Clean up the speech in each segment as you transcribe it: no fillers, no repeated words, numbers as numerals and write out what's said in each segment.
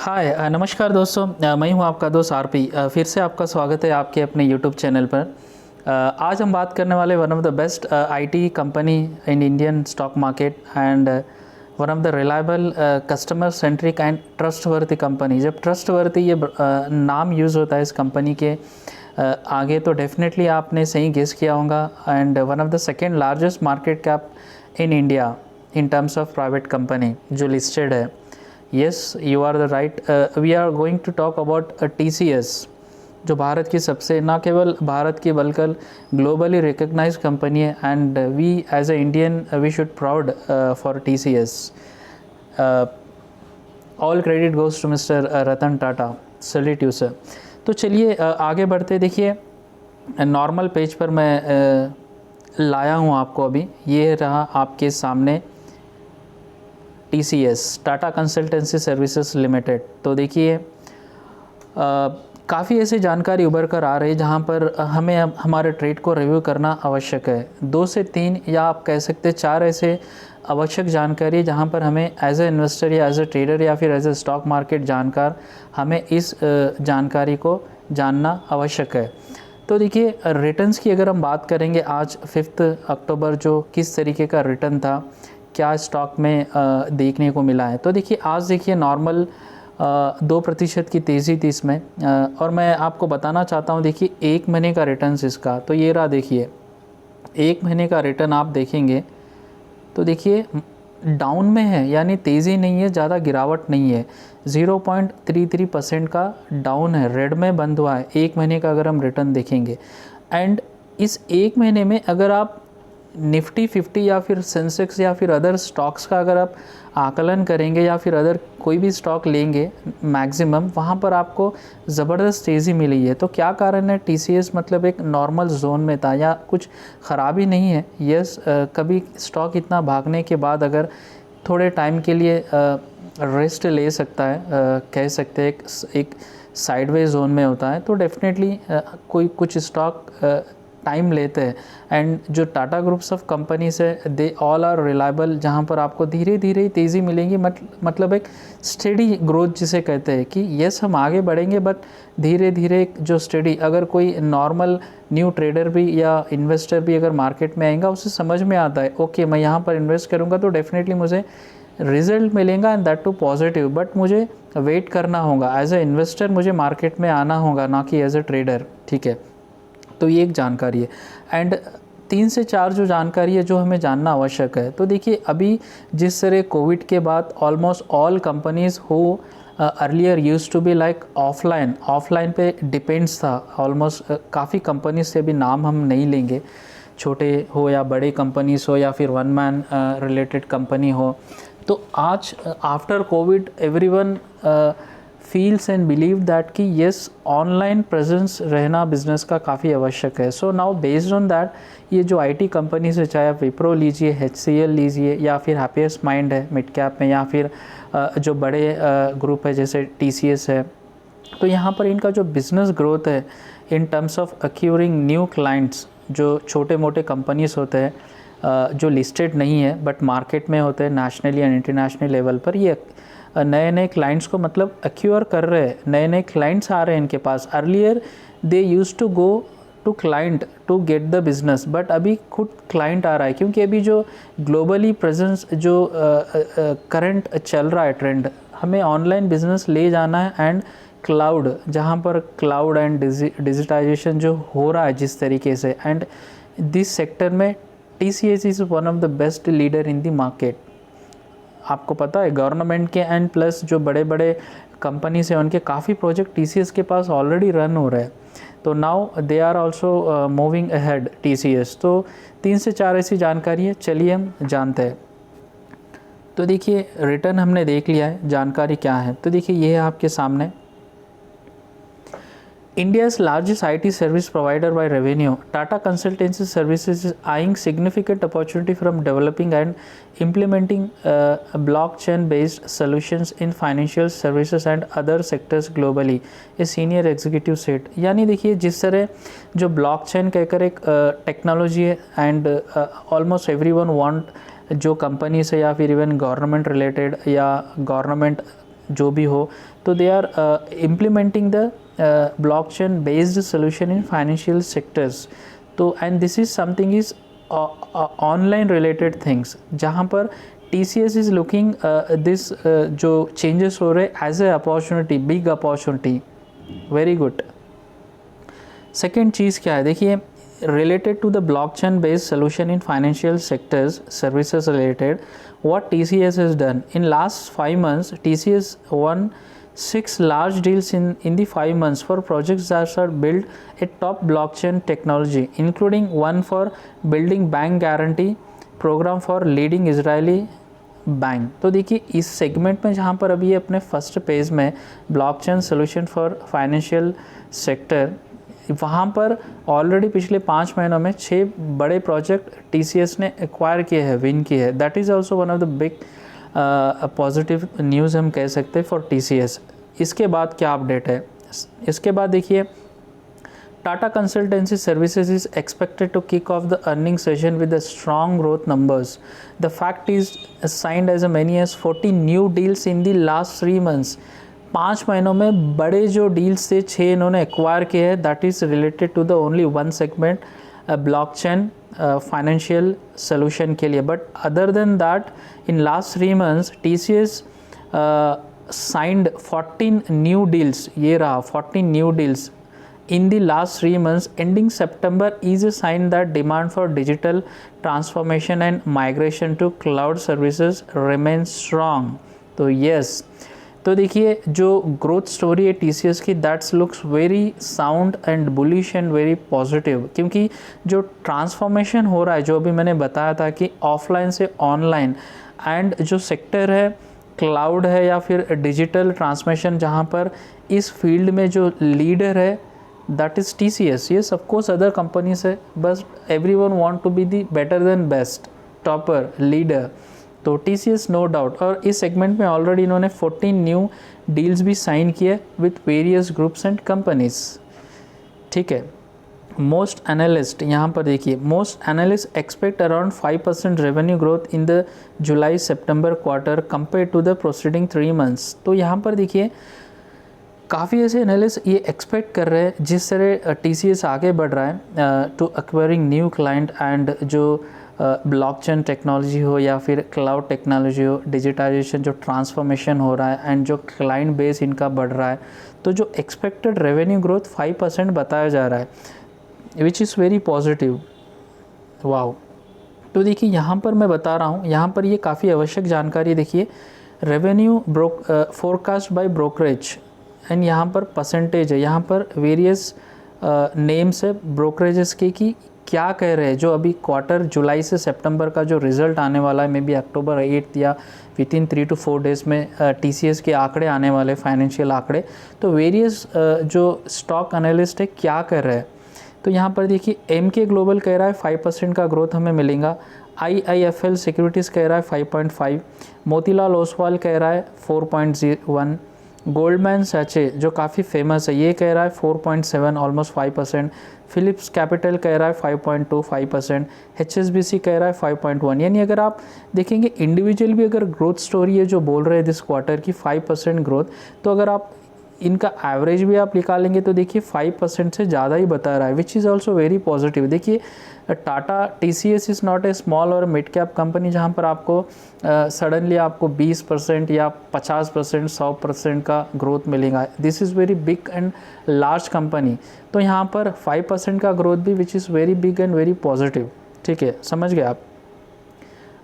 हाय नमस्कार दोस्तों। मैं हूं आपका दोस्त आरपी। फिर से आपका स्वागत है आपके अपने यूट्यूब चैनल पर। आज हम बात करने वाले one of the best IT company in Indian stock market and one of the reliable customer centric and trustworthy company. जब ट्रस्टवर्दी ये नाम यूज़ होता है इस कंपनी के आगे तो डेफिनेटली आपने सही गेस किया होगा। And one of the second largest market cap in India in terms of private company जो लिस्टेड है। Yes, you are the right. We are going to talk about TCS, जो भारत की सबसे ना केवल भारत की बल्कि ग्लोबली रिकग्नाइज कंपनी है। And we as a Indian we should proud for TCS. All credit goes to mister Ratan Tata. Salute you sir. तो चलिए आगे बढ़ते। देखिए नॉर्मल पेज पर मैं लाया हूँ आपको। अभी ये रहा आपके सामने TCS, Tata consultancy services limited. तो देखिए काफ़ी ऐसी जानकारी उभर कर आ रही है जहाँ पर हमें हमारे ट्रेड को रिव्यू करना आवश्यक है। 2 से 3 या आप कह सकते हैं 4 ऐसे आवश्यक जानकारी जहाँ पर हमें एज ए इन्वेस्टर या एज ए ट्रेडर या फिर एज ए स्टॉक मार्केट जानकार हमें इस जानकारी को जानना आवश्यक है। तो देखिए रिटर्न्स की अगर हम बात करेंगे, आज 5 अक्टूबर जो किस तरीके का रिटर्न था, क्या स्टॉक में देखने को मिला है। तो देखिए आज देखिए नॉर्मल 2% की तेज़ी थी इसमें। और मैं आपको बताना चाहता हूँ, देखिए 1 महीने का रिटर्न इसका तो ये रहा। देखिए 1 महीने का रिटर्न आप देखेंगे तो देखिए डाउन में है, यानी तेज़ी नहीं है, ज़्यादा गिरावट नहीं है। 0.33% का डाउन है, रेड में बंद हुआ है 1 महीने का अगर हम रिटर्न देखेंगे। एंड इस 1 महीने में अगर आप निफ्टी 50 या फिर सेंसेक्स या फिर अदर स्टॉक्स का अगर आप आकलन करेंगे या फिर अदर कोई भी स्टॉक लेंगे मैक्सिमम, वहाँ पर आपको ज़बरदस्त तेज़ी मिली है। तो क्या कारण है? TCS मतलब एक नॉर्मल जोन में था या कुछ ख़राबी नहीं है। यस, कभी स्टॉक इतना भागने के बाद अगर थोड़े टाइम के लिए रेस्ट ले सकता है, कह सकते हैं एक साइडवेज जोन में होता है, तो डेफिनेटली कोई कुछ स्टॉक टाइम लेते हैं। एंड जो टाटा ग्रुप्स ऑफ कंपनीज है दे ऑल आर रिलायबल, जहाँ पर आपको धीरे धीरे तेज़ी मिलेंगी। मतलब एक स्टडी ग्रोथ जिसे कहते हैं कि यस हम आगे बढ़ेंगे बट धीरे धीरे जो स्टडी, अगर कोई नॉर्मल न्यू ट्रेडर भी या इन्वेस्टर भी अगर मार्केट में आएगा उसे समझ में आता है ओके मैं यहाँ पर इन्वेस्ट करूँगा तो डेफिनेटली मुझे रिजल्ट मिलेगा and that too positive, but मुझे वेट करना होगा। एज ए इन्वेस्टर मुझे मार्केट में आना होगा, ना कि एज ए ट्रेडर। ठीक है, तो ये एक जानकारी है। एंड 3 से 4 जो जानकारी है जो हमें जानना आवश्यक है। तो देखिए अभी जिस तरह कोविड के बाद ऑलमोस्ट ऑल कंपनीज हो earlier used to be like offline पे डिपेंड्स था ऑलमोस्ट। काफ़ी कंपनीज से अभी नाम हम नहीं लेंगे, छोटे हो या बड़े कंपनीज हो या फिर वन मैन रिलेटेड कंपनी हो। तो आज after Covid everyone feels and believe that कि येस ऑनलाइन प्रेजेंस रहना बिजनेस का काफ़ी आवश्यक है। So now based on that ये जो आईटी कंपनीज है, चाहे आप विप्रो लीजिए, HCL लीजिए या फिर हैप्पीएस्ट माइंड है मिड कैप में, या फिर जो बड़े ग्रुप है जैसे TCS है, तो यहाँ पर इनका जो बिज़नेस ग्रोथ है in terms of acquiring new clients, जो छोटे मोटे कंपनीज होते हैं जो लिस्टेड नहीं है बट मार्केट में होते हैं नेशनली एंड इंटरनेशनल लेवल पर, ये नए नए क्लाइंट्स को मतलब एक्यूर कर रहे हैं, नए नए क्लाइंट्स आ रहे हैं इनके पास। Earlier they used to go to client to get the business, but अभी खुद क्लाइंट आ रहा है, क्योंकि अभी जो ग्लोबली प्रेजेंस जो करंट चल रहा है ट्रेंड, हमें ऑनलाइन बिजनेस ले जाना है। एंड क्लाउड, जहाँ पर क्लाउड एंड डिजिटाइजेशन जो हो रहा है जिस तरीके से, एंड दिस सेक्टर में TCS is one of the best leader in the market. आपको पता है गवर्नमेंट के एंड प्लस जो बड़े बड़े कंपनीज हैं उनके काफ़ी प्रोजेक्ट TCS के पास ऑलरेडी रन हो रहे हैं। तो now they are also moving ahead TCS। तो 3 से 4 ऐसी जानकारी है, चलिए हम जानते हैं। तो देखिए रिटर्न हमने देख लिया है, जानकारी क्या है तो देखिए ये है आपके सामने। India's largest IT service provider by revenue, Tata Consultancy Services is eyeing significant opportunity from developing and implementing blockchain-based solutions in financial services and other sectors globally, a senior executive said। यानी देखिए जिस तरह जो blockchain कहकर एक technology है and almost everyone want जो company से या फिर इवन गवर्नमेंट रिलेटेड या गवर्नमेंट जो भी हो, तो they are implementing the blockchain based solution in financial sectors. तो and this is something is online related things, जहाँ पर TCS इज़ लुकिंग दिस जो चेंजेस हो रहे as a opportunity, big opportunity, very good. Second चीज़ क्या है, देखिए related to the blockchain based solution in financial sectors services related, what TCS has done in last 5 months, TCS won 6 large deals in the 5 months for projects that are built a top blockchain technology, including one for building bank guarantee program for leading Israeli bank. तो देखिए इस segment में जहाँ पर अभी अपने first page में blockchain solution for financial sector, वहाँ पर ऑलरेडी पिछले 5 महीनों में 6 बड़े प्रोजेक्ट TCS ने एक्वायर किए हैं, विन किए हैं। That is also one of the big positive news हम कह सकते हैं फॉर TCS। इसके बाद क्या अपडेट है, इसके बाद देखिए Tata Consultancy Services is expected to kick off the earnings session with the strong growth numbers. The fact is signed as many as 40 new deals in the last 3 months. 5 महीनों में बड़े जो डील्स थे 6 इन्होंने एक्वायर किए हैं। That is related to the only one segment, blockchain financial solution के लिए। But other than that in last 3 months TCS signed 14 new deals, ये रहा 14 new deals in the last 3 months ending September is a sign that demand for digital transformation and migration to cloud services remains strong. तो yes, तो देखिए जो growth story है TCS की, that's looks very sound and bullish and very positive, क्योंकि जो transformation हो रहा है, जो अभी मैंने बताया था कि ऑफलाइन से ऑनलाइन, एंड जो सेक्टर है क्लाउड है या फिर डिजिटल ट्रांसफॉर्मेशन, जहाँ पर इस फील्ड में जो लीडर है that is TCS। Yes of course other companies है, बस everyone want to be the better than best, topper, leader, तो TCS नो डाउट। और इस सेगमेंट में ऑलरेडी इन्होंने 14 न्यू डील्स भी साइन किए with various groups and companies. ठीक है, मोस्ट एनालिस्ट यहाँ पर देखिए, most analyst expect around 5% revenue growth in the July September quarter compare to the proceeding 3 months। तो यहाँ पर देखिए काफ़ी ऐसे एनालिस्ट ये एक्सपेक्ट कर रहे हैं, जिस तरह TCS आगे बढ़ रहा है to acquiring new client, and जो ब्लॉकचेन टेक्नोलॉजी हो या फिर क्लाउड टेक्नोलॉजी हो, डिजिटाइजेशन जो ट्रांसफॉर्मेशन हो रहा है एंड जो क्लाइंट बेस इनका बढ़ रहा है, तो जो एक्सपेक्टेड रेवेन्यू ग्रोथ 5% बताया जा रहा है, which is very positive. Wow, तो देखिए यहाँ पर मैं बता रहा हूँ, यहाँ पर ये काफ़ी आवश्यक जानकारी देखिए, revenue forecast by brokerage, and यहाँ पर परसेंटेज है, यहाँ पर वेरियस नेम्स है ब्रोकरेजेस के कि क्या कह रहे हैं, जो अभी क्वार्टर जुलाई से सितंबर का जो रिज़ल्ट आने वाला है, मे बी अक्टूबर 8 या विद इन 3 to 4 days में TCS के आंकड़े आने वाले, फाइनेंशियल आंकड़े, तो वेरियस जो स्टॉक एनालिस्ट है क्या कर रहे हैं। तो यहाँ पर देखिए MK ग्लोबल कह रहा है 5% का ग्रोथ हमें मिलेगा, IIFL सिक्योरिटीज़ कह रहा है 5.5, मोतीलाल ओसवाल कह रहा है 4.01, गोल्डमैन सैचे जो काफ़ी फेमस है ये कह रहा है 4.7 ऑलमोस्ट 5%, फिलिप्स कैपिटल कह रहा है 5.2 5%, HSBC कह रहा है 5.1। यानी अगर आप देखेंगे इंडिविजुअल भी अगर ग्रोथ स्टोरी है जो बोल रहे हैं दिस क्वार्टर की 5% ग्रोथ, तो अगर आप इनका एवरेज भी आप निकालेंगे तो देखिए 5% से ज़्यादा ही बता रहा है, which is also very positive. देखिए Tata TCS is not a small और मिड कैप कंपनी जहाँ पर आपको सडनली आपको 20% या 50% 100% का ग्रोथ मिलेगा। This is very big and large company, तो यहाँ पर 5% का ग्रोथ भी which is very big and very positive. ठीक है, समझ गए आप।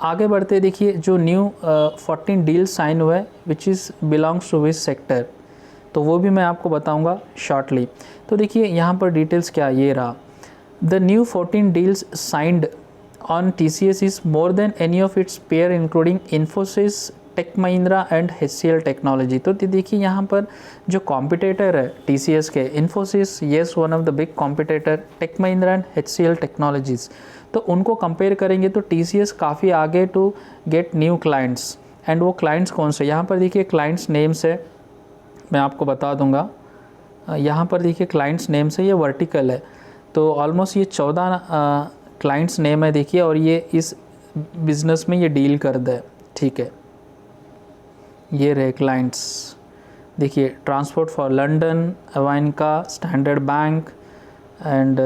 आगे बढ़ते देखिए जो न्यू 14 डील साइन हुए which is belongs to which sector, तो वो भी मैं आपको बताऊंगा शॉर्टली। तो देखिए यहाँ पर डिटेल्स क्या ये रहा, the new 14 deals signed on TCS is more than any of its peer including Infosys, tech Mahindra and HCL technology. तो देखिए यहाँ पर जो कॉम्पिटिटर है TCS के, Infosys yes one of the big competitor, tech Mahindra and HCL technologies, तो उनको कंपेयर करेंगे तो TCS काफ़ी आगे to get new clients. And वो क्लाइंट्स कौन से, यहाँ पर देखिए क्लाइंट्स नेम्स है, मैं आपको बता दूंगा। यहाँ पर देखिए क्लाइंट्स नेम से ये वर्टिकल है, तो ऑलमोस्ट ये 14 क्लाइंट्स नेम है देखिए, और ये इस बिज़नेस में ये डील कर दे। ठीक है, ये रहे क्लाइंट्स, देखिए Transport for London, Avianca, Standard Bank and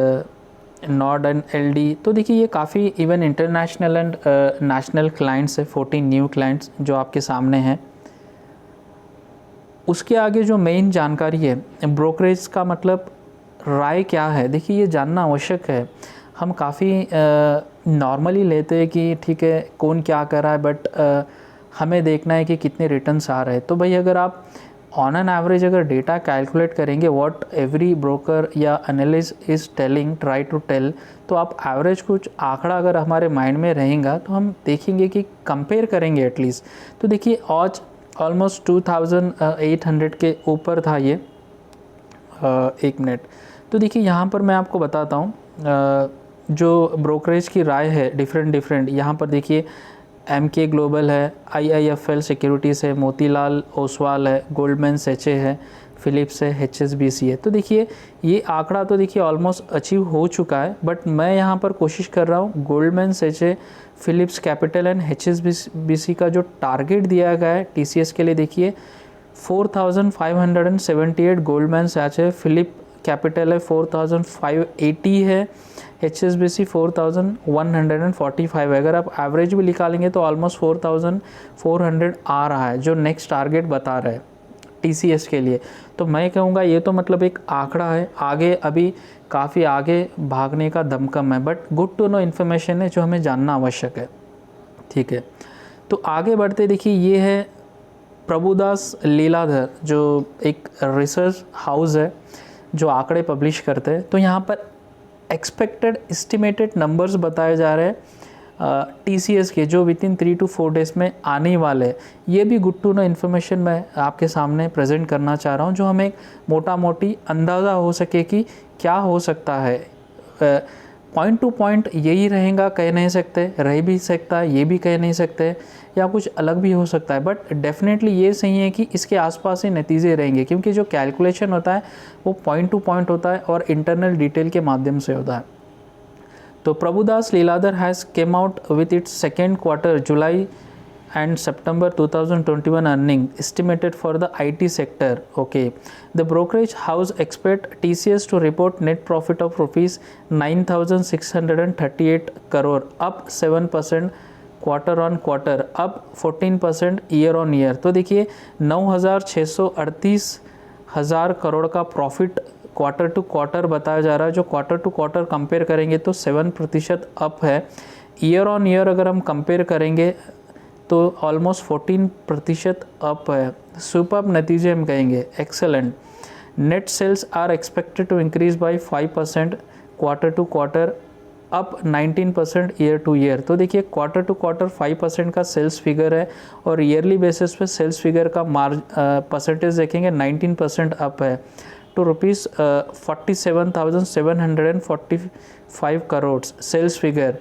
Nord and LD. तो देखिए ये काफ़ी even international and national clients है, 14 न्यू क्लाइंट्स जो आपके सामने हैं। उसके आगे जो मेन जानकारी है ब्रोकरेज का मतलब राय क्या है, देखिए ये जानना आवश्यक है। हम काफ़ी नॉर्मली लेते हैं कि ठीक है कौन क्या कर रहा है, बट हमें देखना है कि कितने रिटर्न्स आ रहे हैं। तो भाई अगर आप ऑन एन एवरेज अगर डेटा कैलकुलेट करेंगे व्हाट एवरी ब्रोकर या analyst is telling, try to tell, तो आप एवरेज कुछ आंकड़ा अगर हमारे माइंड में रहेगा तो हम देखेंगे कि कंपेयर करेंगे एटलीस्ट। तो देखिए आज ऑलमोस्ट 2800 के ऊपर था ये। एक मिनट, तो देखिए यहाँ पर मैं आपको बताता हूँ जो ब्रोकरेज की राय है डिफरेंट। यहाँ पर देखिए MK ग्लोबल है, IIFL सिक्योरिटीज़ है, मोतीलाल ओसवाल है, गोल्डमैन सेचे है, फिलिप्स है, HSBC है। तो देखिए ये आंकड़ा तो देखिए ऑलमोस्ट अचीव हो चुका है, बट मैं यहाँ पर कोशिश कर रहा हूँ Goldman Sachs, Phillips Capital and HSBC का जो टारगेट दिया गया है TCS के लिए, देखिए 4578 गोल्डमैन सैच है, फिलिप कैपिटल है 4580 है, HSBC 4145 है। अगर आप एवरेज भी निकालेंगे तो ऑलमोस्ट 4400 आ रहा है जो नेक्स्ट टारगेट बता रहा है TCS के लिए। तो मैं कहूँगा ये तो मतलब एक आंकड़ा है, आगे अभी काफ़ी आगे भागने का दमकम है, but good to know information है जो हमें जानना आवश्यक है। ठीक है, तो आगे बढ़ते देखिए ये है प्रभुदास लीलाधर जो एक रिसर्च हाउस है जो आंकड़े पब्लिश करते हैं। तो यहाँ पर एक्सपेक्टेड एस्टिमेटेड नंबर्स बताए जा रहे हैं TCS के जो विद इन 3 to 4 डेज़ में आने वाले। ये भी गुड टू नो इन्फॉर्मेशन मैं आपके सामने प्रेजेंट करना चाह रहा हूँ जो हमें मोटा मोटी अंदाज़ा हो सके कि क्या हो सकता है। पॉइंट टू पॉइंट यही रहेगा कह नहीं सकते, रह भी सकता है, ये भी कह नहीं सकते, या कुछ अलग भी हो सकता है, बट डेफिनेटली ये सही है कि इसके आसपास ही नतीजे रहेंगे, क्योंकि जो कैलकुलेशन होता है वो पॉइंट टू पॉइंट होता है और इंटरनल डिटेल के माध्यम से होता है। तो Prabhudas Lilladher has came out with its second quarter July and September 2021 earning estimated for the IT sector. Okay, the brokerage house expect TCS to report net profit of rupees 9,638 crore, up 7% quarter on quarter, up 14% year on year. तो देखिए 9,638 करोड़ का profit quarter to quarter बताया जा रहा है, जो quarter to quarter compare करेंगे तो 7% अप है। ईयर ऑन ईयर अगर हम कंपेयर करेंगे तो ऑलमोस्ट 14% अप है। सुपर्ब नतीजे हम कहेंगे, excellent. Net sales are expected to increase by 5% quarter to quarter, up 19% year to year. तो देखिए क्वार्टर टू क्वार्टर 5% का सेल्स फिगर है और ईयरली बेसिस पे सेल्स फिगर का परसेंटेज देखेंगे 19% अप है to rupees 47,745 crore sales figure.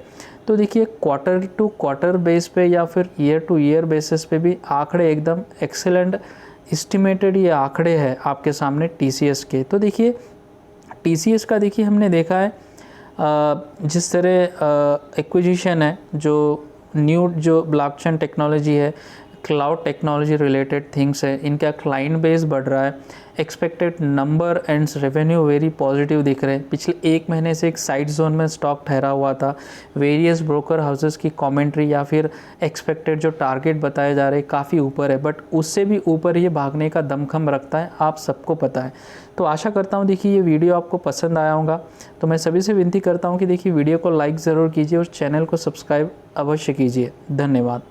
तो देखिए क्वार्टर टू क्वार्टर बेस पे या फिर ईयर टू ईयर बेसिस पे भी आंकड़े एकदम एक्सेलेंट एस्टिमेटेड ये आंकड़े हैं आपके सामने TCS के। तो देखिए TCS का देखिए हमने देखा है जिस तरह एक्विजिशन है, जो न्यू जो ब्लॉकचेन टेक्नोलॉजी है, क्लाउड टेक्नोलॉजी रिलेटेड थिंग्स है, इनका क्लाइंट बेस बढ़ रहा है, expected number and revenue very positive दिख रहे हैं। पिछले एक महीने से एक साइड जोन में स्टॉक ठहरा हुआ था। वेरियस ब्रोकर हाउसेस की कमेंट्री या फिर एक्सपेक्टेड जो टारगेट बताए जा रहे हैं काफ़ी ऊपर है, बट उससे भी ऊपर ये भागने का दमखम रखता है, आप सबको पता है। तो आशा करता हूँ देखिए ये वीडियो आपको पसंद आया होगा। तो मैं सभी से विनती करता हूँ कि देखिए वीडियो को लाइक ज़रूर कीजिए और चैनल को सब्सक्राइब अवश्य कीजिए। धन्यवाद।